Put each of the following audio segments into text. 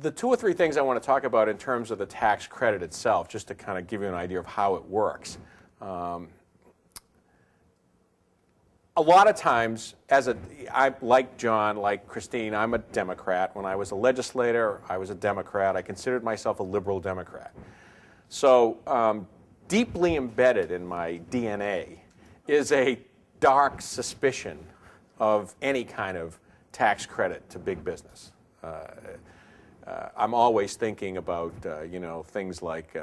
the two or three things I want to talk about in terms of the tax credit itself, just to kind of give you an idea of how it works. A lot of times, like John, like Christine, I'm a Democrat. When I was a legislator, I was a Democrat. I considered myself a liberal Democrat. So deeply embedded in my DNA is a dark suspicion of any kind of tax credit to big business. I'm always thinking about things like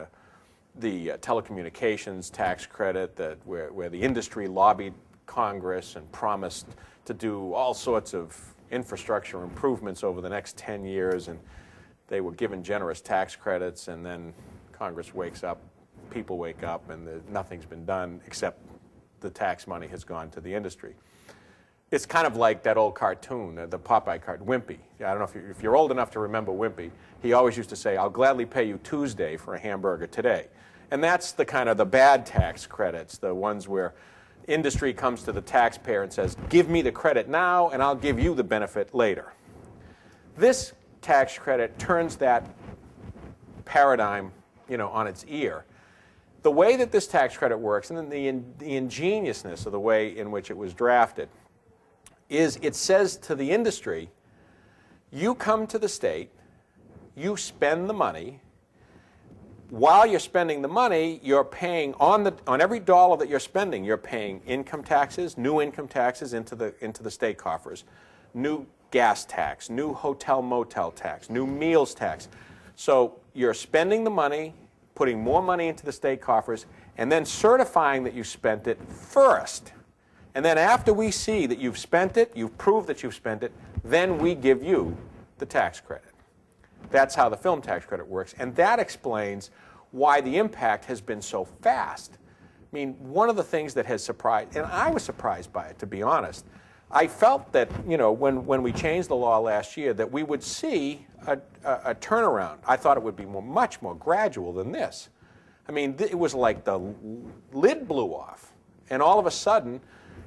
the telecommunications tax credit where the industry lobbied Congress and promised to do all sorts of infrastructure improvements over the next 10 years, and they were given generous tax credits, and then Congress wakes up, people wake up, and nothing's been done except the tax money has gone to the industry. It's kind of like that old cartoon, the Popeye cartoon, Wimpy. I don't know if you're old enough to remember Wimpy. He always used to say, "I'll gladly pay you Tuesday for a hamburger today." And that's the kind of the bad tax credits, the ones where industry comes to the taxpayer and says, "Give me the credit now, and I'll give you the benefit later." This tax credit turns that paradigm, on its ear. The way that this tax credit works, and then the ingeniousness of the way in which it was drafted, is it says to the industry, you come to the state, you spend the money. While you're spending the money, you're paying on every dollar that you're spending, you're paying income taxes, new income taxes into the state coffers, new gas tax, new hotel motel tax, new meals tax. So you're spending the money, putting more money into the state coffers, and then certifying that you spent it first. And then after we see that you've spent it, you've proved that you've spent it, then we give you the tax credit. That's how the film tax credit works, and that explains why the impact has been so fast. I mean, one of the things that has surprised, and I was surprised by it, to be honest. I felt that, when we changed the law last year, that we would see a turnaround. I thought it would be much more gradual than this. I mean, it was like the lid blew off, and all of a sudden,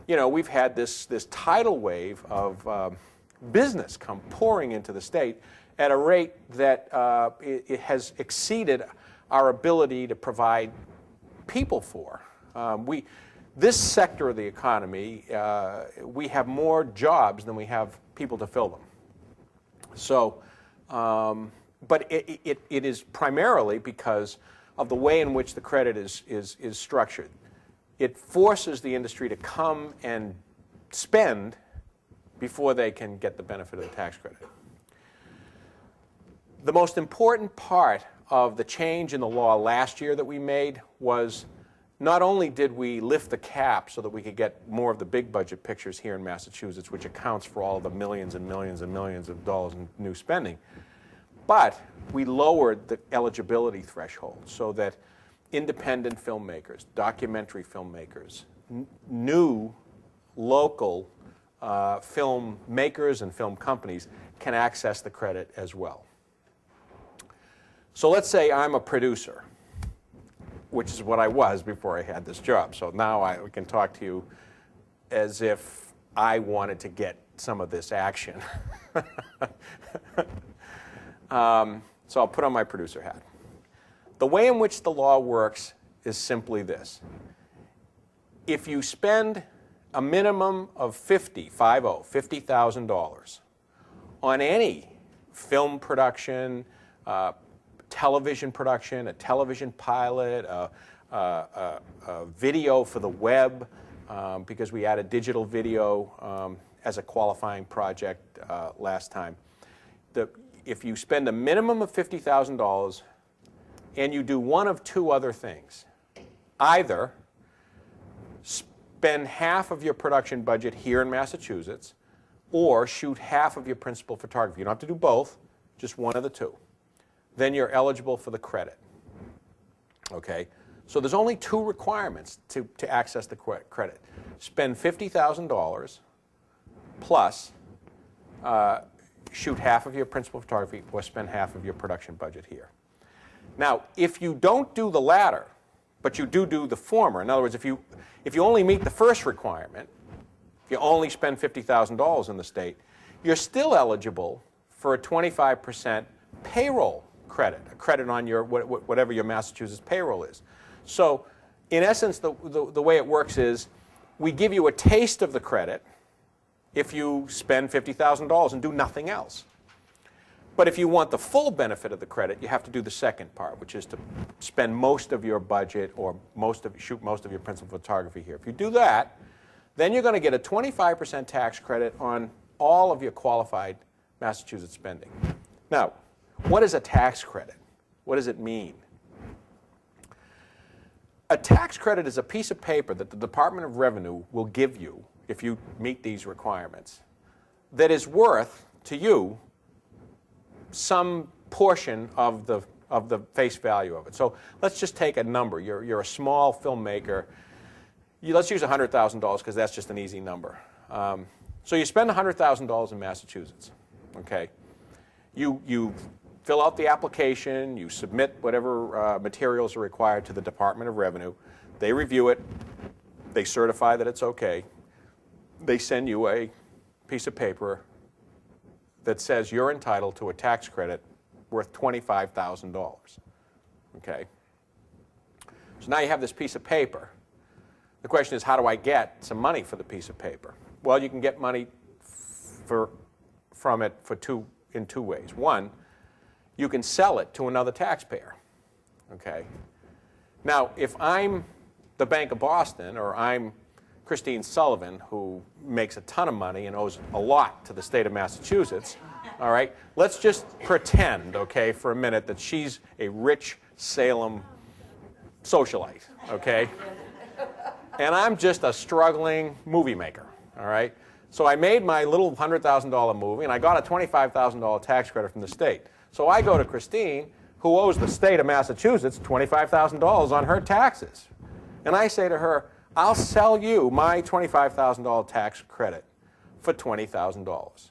we've had this tidal wave of business come pouring into the state at a rate that it has exceeded our ability to provide people for. This sector of the economy, we have more jobs than we have people to fill them. So, but it is primarily because of the way in which the credit is structured. It forces the industry to come and spend before they can get the benefit of the tax credit. The most important part of the change in the law last year that we made was not only did we lift the cap so that we could get more of the big budget pictures here in Massachusetts, which accounts for all of the millions and millions and millions of dollars in new spending, but we lowered the eligibility threshold so that independent filmmakers, documentary filmmakers, new local film makers and film companies can access the credit as well. So let's say I'm a producer, which is what I was before I had this job. So now I can talk to you as if I wanted to get some of this action. So I'll put on my producer hat. The way in which the law works is simply this. If you spend a minimum of $50,000 on any film production, television production, a television pilot, a video for the web, because we added digital video as a qualifying project last time. If you spend a minimum of $50,000 and you do one of two other things, either spend half of your production budget here in Massachusetts or shoot half of your principal photography. You don't have to do both, just one of the two. Then you're eligible for the credit. Okay? So there's only two requirements to access the credit. Spend $50,000 plus shoot half of your principal photography or spend half of your production budget here. Now, if you don't do the latter, but you do the former, in other words, if you only meet the first requirement, if you only spend $50,000 in the state, you're still eligible for a 25% payroll credit, a credit on your whatever your Massachusetts payroll is. So in essence, the way it works is we give you a taste of the credit if you spend $50,000 and do nothing else. But if you want the full benefit of the credit, you have to do the second part, which is to spend most of your budget or shoot most of your principal photography here. If you do that, then you're going to get a 25% tax credit on all of your qualified Massachusetts spending. Now, what is a tax credit? What does it mean? A tax credit is a piece of paper that the Department of Revenue will give you if you meet these requirements that is worth to you some portion of the face value of it. So let's just take a number. You're a small filmmaker. Let's use $100,000 because that's just an easy number. So you spend $100,000 in Massachusetts. Okay, you fill out the application. You submit whatever materials are required to the Department of Revenue. They review it. They certify that it's okay. They send you a piece of paper that says you're entitled to a tax credit worth $25,000. Okay? So now you have this piece of paper. The question is, how do I get some money for the piece of paper? Well, you can get money from it in two ways. One, you can sell it to another taxpayer. Okay? Now, if I'm the Bank of Boston, or I'm Christine Sullivan, who makes a ton of money and owes a lot to the state of Massachusetts, all right, let's just pretend, okay, for a minute that she's a rich Salem socialite, okay? And I'm just a struggling movie maker, all right? So I made my little $100,000 movie, and I got a $25,000 tax credit from the state. So I go to Christine, who owes the state of Massachusetts $25,000 on her taxes. And I say to her, I'll sell you my $25,000 tax credit for $20,000.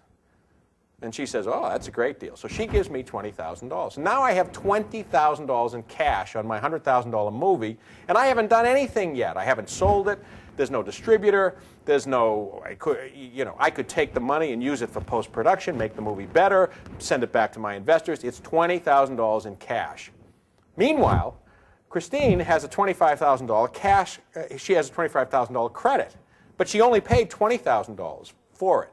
And she says, oh, that's a great deal. So she gives me $20,000. Now I have $20,000 in cash on my $100,000 movie, and I haven't done anything yet. I haven't sold it. There's no distributor. There's no, I could take the money and use it for post-production, make the movie better, send it back to my investors. It's $20,000 in cash. Meanwhile, Christine has a $25,000 cash, she has a $25,000 credit, but she only paid $20,000 for it.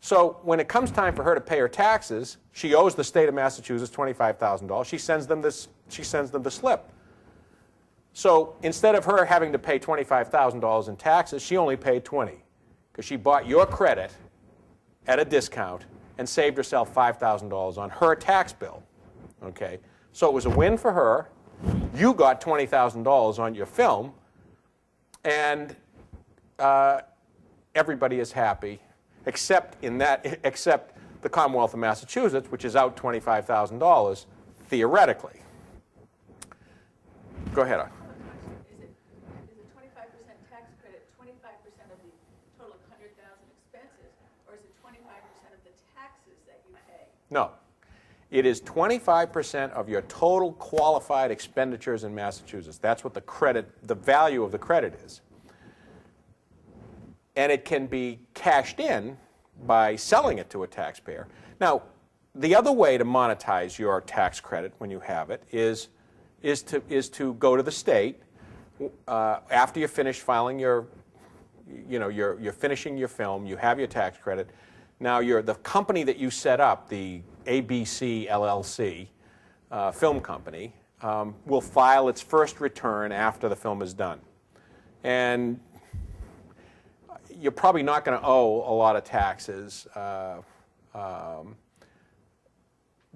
So when it comes time for her to pay her taxes, she owes the state of Massachusetts $25,000. She sends them the slip. So instead of her having to pay $25,000 in taxes, she only paid $20,000 because she bought your credit at a discount and saved herself $5,000 on her tax bill. Okay? So it was a win for her. You got $20,000 on your film, and everybody is happy, except the Commonwealth of Massachusetts, which is out $25,000 theoretically. Go ahead. Is a 25% tax credit 25% of the total 100,000 expenses, or is it 25% of the taxes that you pay? No. It is 25% of your total qualified expenditures in Massachusetts. That's what the value of the credit is. And it can be cashed in by selling it to a taxpayer. Now, the other way to monetize your tax credit when you have it is to go to the state after you finish filing you're finishing your film, you have your tax credit. Now the company that you set up, the ABC LLC film company, will file its first return after the film is done. And you're probably not going to owe a lot of taxes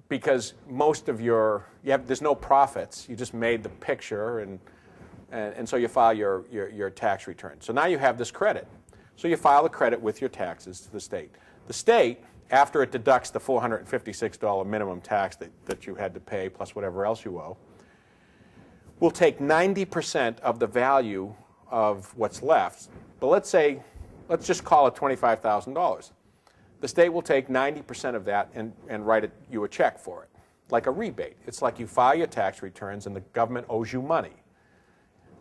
because most of there's no profits. You just made the picture, and so you file your tax return. So now you have this credit. So you file the credit with your taxes to the state. The state, after it deducts the $456 minimum tax that you had to pay plus whatever else you owe, will take 90% of the value of what's left. But let's just call it $25,000. The state will take 90% of that and write you a check for it, like a rebate. It's like you file your tax returns and the government owes you money.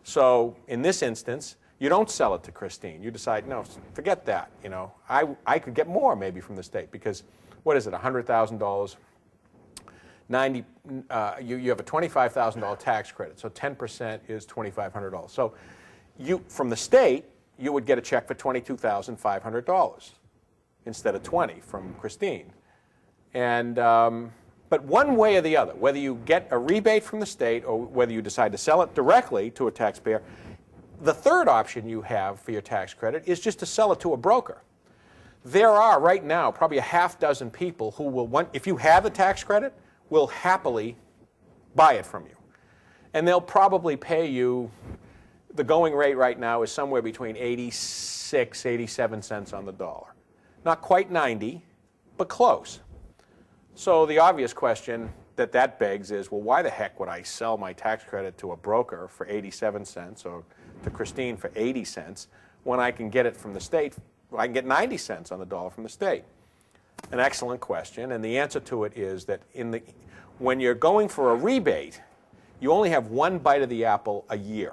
So in this instance, you don't sell it to Christine. You decide, no, forget that. I could get more maybe from the state because, what is it, $100,000 you have a $25,000 tax credit, so 10% is $2,500. So from the state, you would get a check for $22,500 instead of 20 from Christine. And but one way or the other, whether you get a rebate from the state or whether you decide to sell it directly to a taxpayer, the third option you have for your tax credit is just to sell it to a broker. There are right now probably a half dozen people who will want, if you have a tax credit, will happily buy it from you. And they'll probably pay you, the going rate right now is somewhere between 86, 87 cents on the dollar. Not quite 90, but close. So the obvious question that begs is, well, why the heck would I sell my tax credit to a broker for 87 cents or to Christine for 80 cents when I can get it from the state? I can get 90 cents on the dollar from the state. An excellent question, and the answer to it is that when you're going for a rebate, you only have one bite of the apple a year.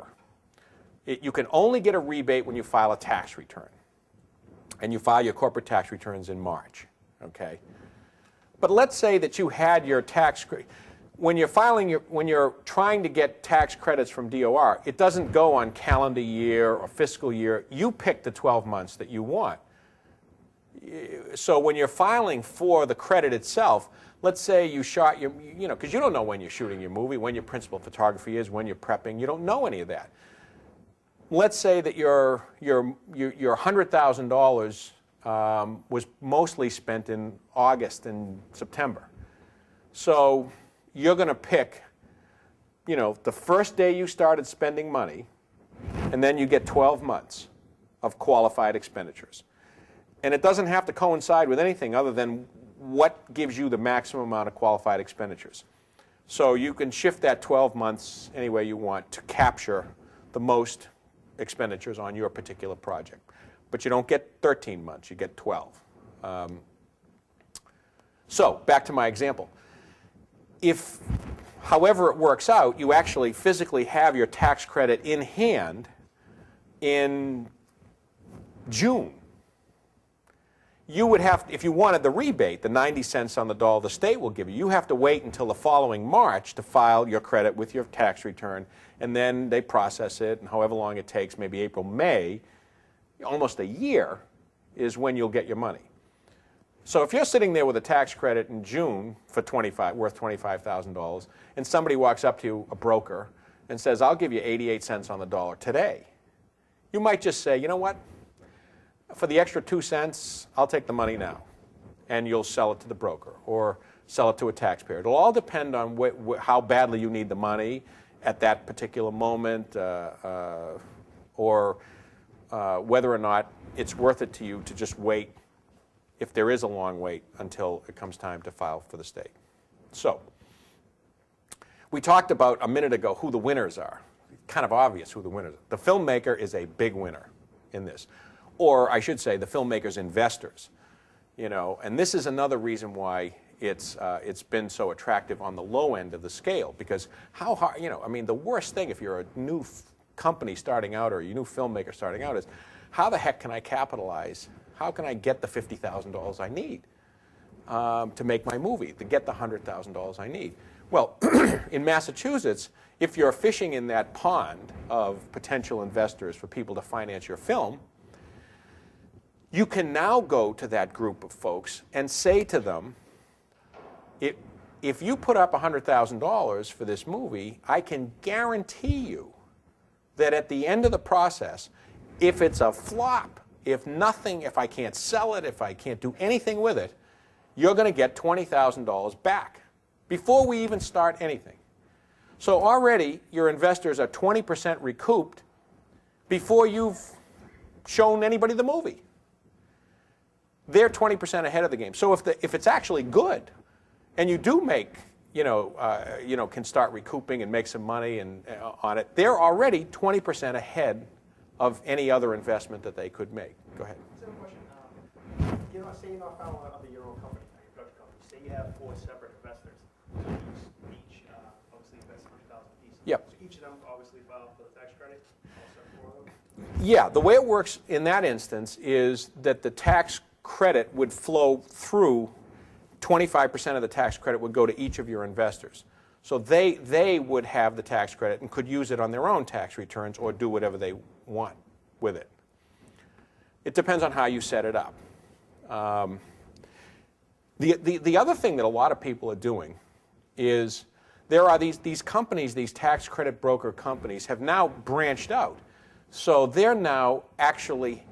You can only get a rebate when you file a tax return, and you file your corporate tax returns in March, okay? But let's say that you had your tax credit. When you're trying to get tax credits from DOR, it doesn't go on calendar year or fiscal year. You pick the 12 months that you want. So when you're filing for the credit itself, let's say you shot because you don't know when you're shooting your movie, when your principal photography is, when you're prepping. You don't know any of that. Let's say that your $100,000 was mostly spent in August and September. So you're going to pick, the first day you started spending money, and then you get 12 months of qualified expenditures. And it doesn't have to coincide with anything other than what gives you the maximum amount of qualified expenditures. So you can shift that 12 months any way you want to capture the most expenditures on your particular project. But you don't get 13 months, you get 12. So back to my example. If, however it works out, you actually physically have your tax credit in hand in June, you would have, if you wanted the rebate, the 90 cents on the dollar the state will give you, you have to wait until the following March to file your credit with your tax return, and then they process it, and however long it takes, maybe April, May, almost a year is when you'll get your money. So if you're sitting there with a tax credit in June for worth $25,000, and somebody walks up to you, a broker, and says, I'll give you 88 cents on the dollar today, you might just say, you know what? For the extra 2 cents, I'll take the money now. And you'll sell it to the broker or sell it to a taxpayer. It'll all depend on how badly you need the money at that particular moment or whether or not it's worth it to you to just wait, if there is a long wait, until it comes time to file for the state. So we talked about a minute ago who the winners are. Kind of obvious who the winners are. The filmmaker is a big winner in this. Or I should say the filmmaker's investors. And this is another reason why it's been so attractive on the low end of the scale, because how hard, the worst thing if you're a new company starting out or a new filmmaker starting out is, how the heck can I capitalize? How can I get the $50,000 I need to make my movie, to get the $100,000 I need? Well, in Massachusetts, if you're fishing in that pond of potential investors for people to finance your film, you can now go to that group of folks and say to them, if you put up $100,000 for this movie, I can guarantee you that at the end of the process, if it's a flop, if I can't sell it, if I can't do anything with it, you're going to get $20,000 back before we even start anything. So already your investors are 20% recouped before you've shown anybody the movie. They're 20% ahead of the game. So if it's actually good, and you do make, can start recouping and make some money on it, they're already 20% ahead of any other investment that they could make. Go ahead. So a question. Say you're not filing under your own company, your production company. Say you have 4 separate investors. So each obviously invests 100,000 pieces. Yep. So each of them obviously file for the tax credit. All except 4 of them. Yeah. The way it works in that instance is that the tax credit would flow through 25% of the tax credit would go to each of your investors. So they would have the tax credit and could use it on their own tax returns or do whatever they want with it. It depends on how you set it up. The other thing that a lot of people are doing is there are these companies, these tax credit broker companies, have now branched out. So they're now actually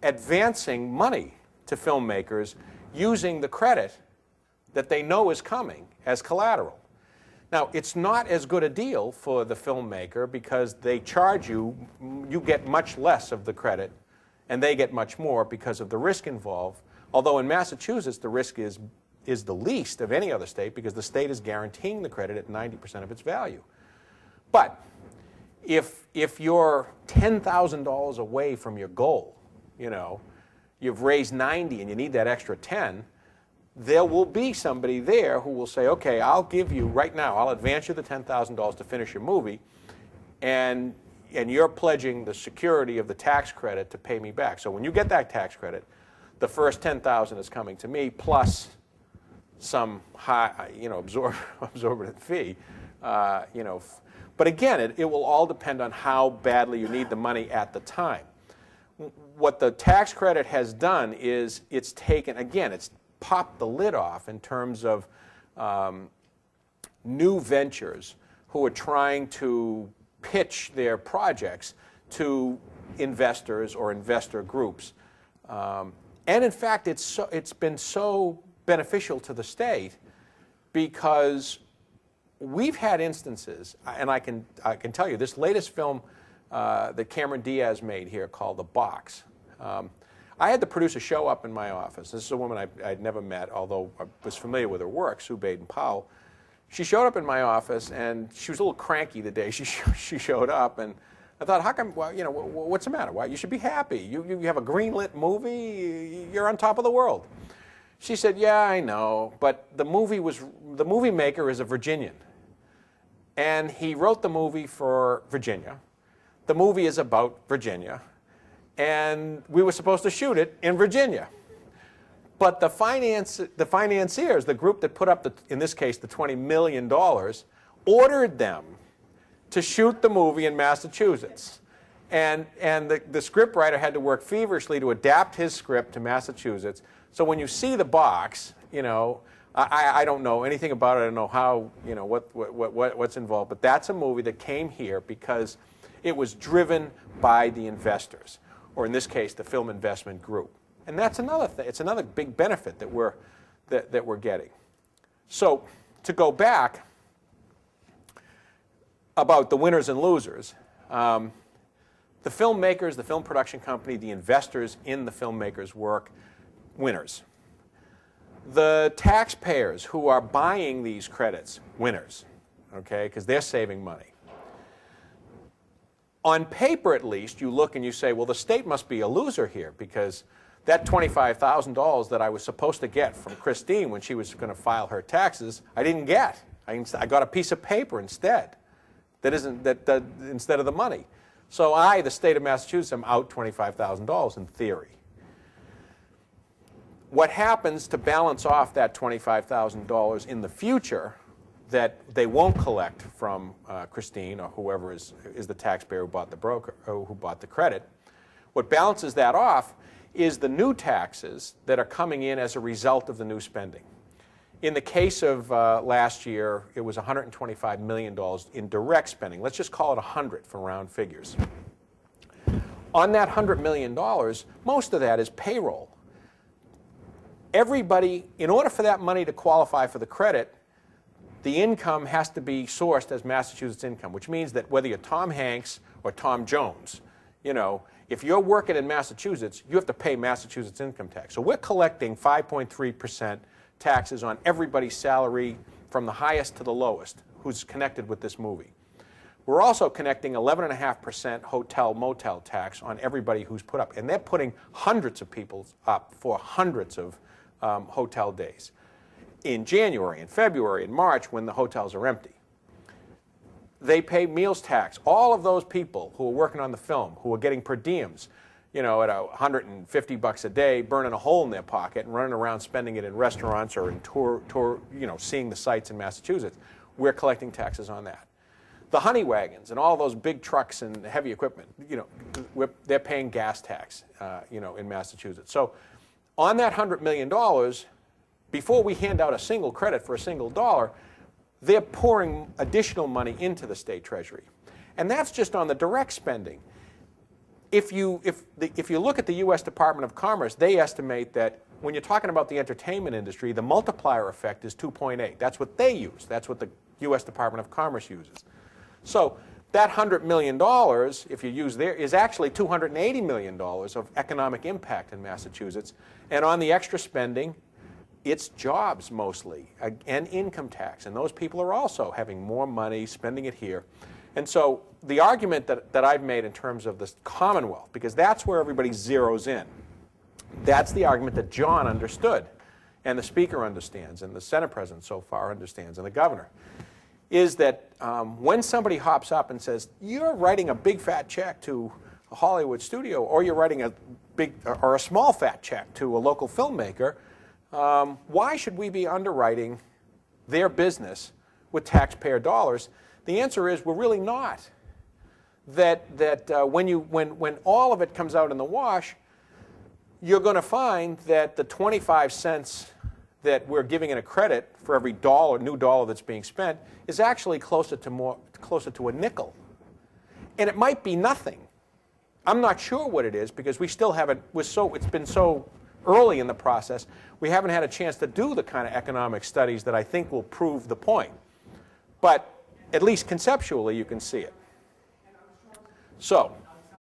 advancing money to filmmakers using the credit that they know is coming as collateral. Now, it's not as good a deal for the filmmaker because they charge you, you get much less of the credit, and they get much more because of the risk involved. Although in Massachusetts, the risk is the least of any other state because the state is guaranteeing the credit at 90% of its value. But if you're $10,000 away from your goal, you know, you've raised 90 and you need that extra 10, there will be somebody there who will say, okay, I'll give you right now, I'll advance you the $10,000 to finish your movie, and you're pledging the security of the tax credit to pay me back. So when you get that tax credit, the first $10,000 is coming to me plus some high, you know, absorbent fee, you know. But again, it will all depend on how badly you need the money at the time. What the tax credit has done is it's taken, again, it's popped the lid off in terms of new ventures who are trying to pitch their projects to investors or investor groups. And in fact, it's been so beneficial to the state because we've had instances, and I can tell you, this latest film that Cameron Diaz made here called The Box. I had the producer show up in my office. This is a woman I'd never met, although I was familiar with her work, Sue Baden-Powell. She showed up in my office, and she was a little cranky the day she showed up. And I thought, how come? Well, you know, what's the matter? Why? You should be happy. You have a green-lit movie. You're on top of the world. She said, yeah, I know, but the movie maker is a Virginian, and he wrote the movie for Virginia. The movie is about Virginia. And we were supposed to shoot it in Virginia. But the financiers, the group that put up, in this case, the $20 million, ordered them to shoot the movie in Massachusetts. And the scriptwriter had to work feverishly to adapt his script to Massachusetts. So when you see The Box, you know, I don't know anything about it. I don't know how, you know, what's involved. But that's a movie that came here because it was driven by the investors, or in this case, the Film Investment Group. And that's another thing. It's another big benefit that we're getting. So to go back about the winners and losers, the filmmakers, the film production company, the investors in the filmmakers' work, winners. The taxpayers who are buying these credits, winners, okay, because they're saving money. On paper, at least, you look and you say, well, the state must be a loser here because that $25,000 that I was supposed to get from Christine when she was going to file her taxes, I didn't get. I got a piece of paper instead instead of the money. So I, the state of Massachusetts, am out $25,000 in theory. What happens to balance off that $25,000 in the future that they won't collect from Christine or whoever is the taxpayer who bought the broker or who bought the credit? What balances that off is the new taxes that are coming in as a result of the new spending. In the case of last year, it was $125 million in direct spending. Let's just call it 100 for round figures. On that $100 million, most of that is payroll. Everybody, in order for that money to qualify for the credit, the income has to be sourced as Massachusetts income, which means that whether you're Tom Hanks or Tom Jones, you know, if you're working in Massachusetts, you have to pay Massachusetts income tax. So we're collecting 5.3% taxes on everybody's salary from the highest to the lowest who's connected with this movie. We're also connecting 11.5% hotel motel tax on everybody who's put up. And they're putting hundreds of people up for hundreds of hotel days. In January, in February, in March, when the hotels are empty. They pay meals tax. All of those people who are working on the film, who are getting per diems, you know, at $150 a day, burning a hole in their pocket and running around spending it in restaurants or in you know, seeing the sights in Massachusetts. We're collecting taxes on that. The honey wagons and all those big trucks and heavy equipment, you know, they're paying gas tax, you know, in Massachusetts. So on that $100 million, before we hand out a single credit for a single dollar, they're pouring additional money into the state treasury. And that's just on the direct spending. If you look at the U.S. Department of Commerce, they estimate that when you're talking about the entertainment industry, the multiplier effect is 2.8. That's what they use. That's what the U.S. Department of Commerce uses. So that $100 million, if you use there, is actually $280 million of economic impact in Massachusetts. And on the extra spending, it's jobs mostly, and income tax. And those people are also having more money, spending it here. And so the argument that I've made in terms of the Commonwealth, because that's where everybody zeroes in, that's the argument that John understood, and the Speaker understands, and the Senate President so far understands, and the Governor, is that when somebody hops up and says, you're writing a big fat check to a Hollywood studio, or you're writing a big or a small fat check to a local filmmaker, why should we be underwriting their business with taxpayer dollars? The answer is we're really not. That when all of it comes out in the wash, you're going to find that the 25 cents that we're giving in a credit for every new dollar that's being spent is actually closer to a nickel. And it might be nothing. I'm not sure what it is because we still haven't, it's been so early in the process, we haven't had a chance to do the kind of economic studies that I think will prove the point. But at least conceptually, you can see it. So